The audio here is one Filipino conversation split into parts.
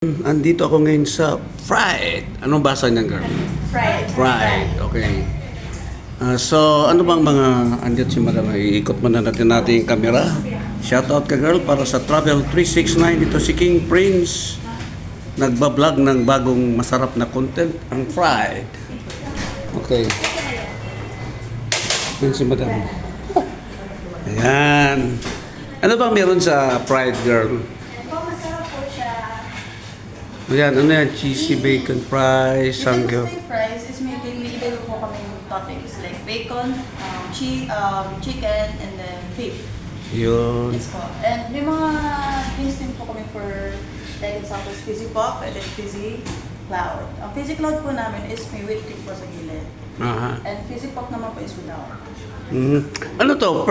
Andito ako ngayon sa Fried. Anong basa niyan, girl? Fried. Fried, okay. So, ano bang mga andito si Madam? Iikot muna natin yung camera. Shoutout ka, girl, para sa Travel 369. Ito si King Prince. Nagbablog ng bagong masarap na content, ang Fried. Okay. Yan si Madam. Ayan. Ano bang meron sa Fried, girl? Masarap po siya. Ayan, ano yan? Cheesy bacon fries, sanggyo. Yung fries is may iba po kami toppings like bacon, chicken, and then beef. Yun. Yes po. And may mga things din po kami for like example, fizzy pop and then fizzy cloud. Ang fizzy cloud po namin is may whipped cream po sa gilid. Aha. And fizzy pop naman po is without. Ano to?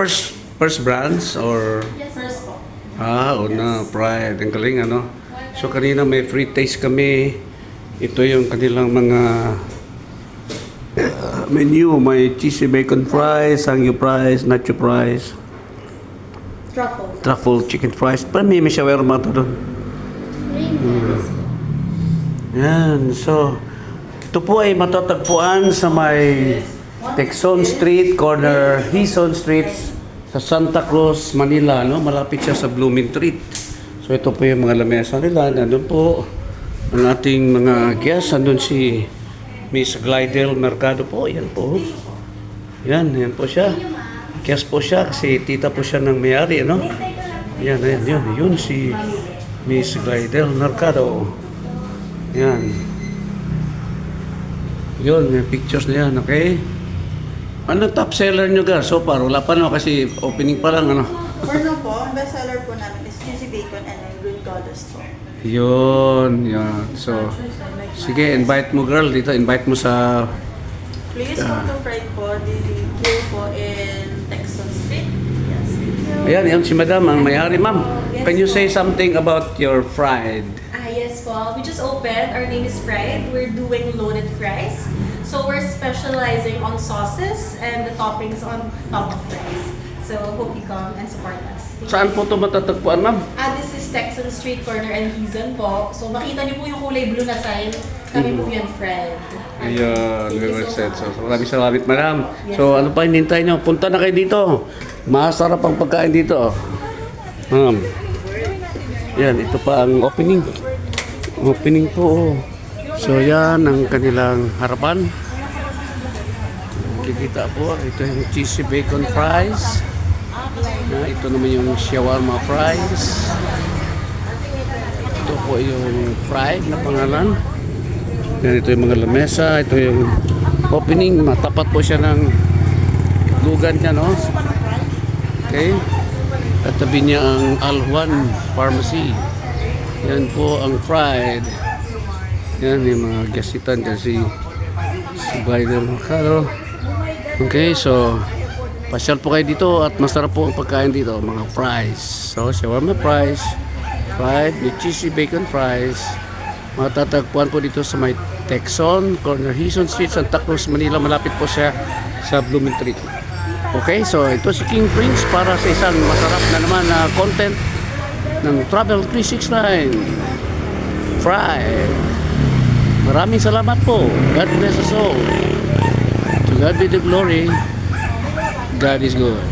First brands or... Yes, first po. Una, Pride. Ang galing, ano? So, kanina may free taste kami. Ito yung kanilang mga menu. May cheesy bacon fries, sangyup fries, nacho fries, truffle chicken fries. Parang may shawarma to doon. Yan. So, ito po ay matatagpuan sa may Texon Street, corner Hison Street sa Santa Cruz, Manila. No? Malapit siya sa Blooming Treat. So, ito po yung mga lamesa nila. Nandun po ang ating mga guests. Nandun si Miss Glidel Mercado po. Yan po. Yan po siya. Guest po siya kasi tita po siya ng may-ari, no? Yan. Yun si Miss Glidel Mercado. Yan. Yun, may pictures na yan, okay? Ano top seller nyo, guys? So far, wala pa, no? Kasi opening pa lang, ano? For now po, ang best seller po namin is cheesy bacon and then green goddess po. Yun. So, sige, invite mo, girl, dito. Invite mo sa... Please come to Fried po, here po in Texon Street. Yes. Ayan, yan si Madam, ang may-ari. Ma'am, can you say something about your Fried? Yes, well, we just opened. Our name is Fried. We're doing loaded fries. So we're specializing on sauces and the toppings on top of fries. So hope you come and support us. Saan po ito matatagpuan, ma'am? This is Texan Street Corner and Hison po. So makita niyo po yung kulay blue na sign. Kami po yan, Fried. Ayan, Thank you well so said. much. So, maraming salamat, madam. So, ano pa hinintay nyo? Punta na kayo dito. Masarap ang pagkain dito. Yan, ito pa ang opening. Opening po. So, yan ang kanilang harapan. Kikita po, ito yung cheesy bacon fries. Ito naman yung shawarma fries. Ito po yung fried na pangalan. Yan, ito yung mga lamesa. Ito yung opening. Matapat po siya ng lugan niya, no? Okay. Katabi niya ang Aljuan Pharmacy. Yan po ang Fried. Yan yung mga gasitan dyan si Glidel Mercado. Okay, so pasyal po kayo dito at masarap po ang pagkain dito, mga fries. So, shawarma fries, fried with cheesy bacon fries. Matatagpuan po dito sa may Texon, corner Hison Street, Santa Cruz, Manila. Malapit po siya sa Blooming Treat. Okay, so ito si King Prince para sa isang masarap na naman na content ng Travel 369 Fried. Maraming salamat po. God bless us all. To God be the glory. God is good.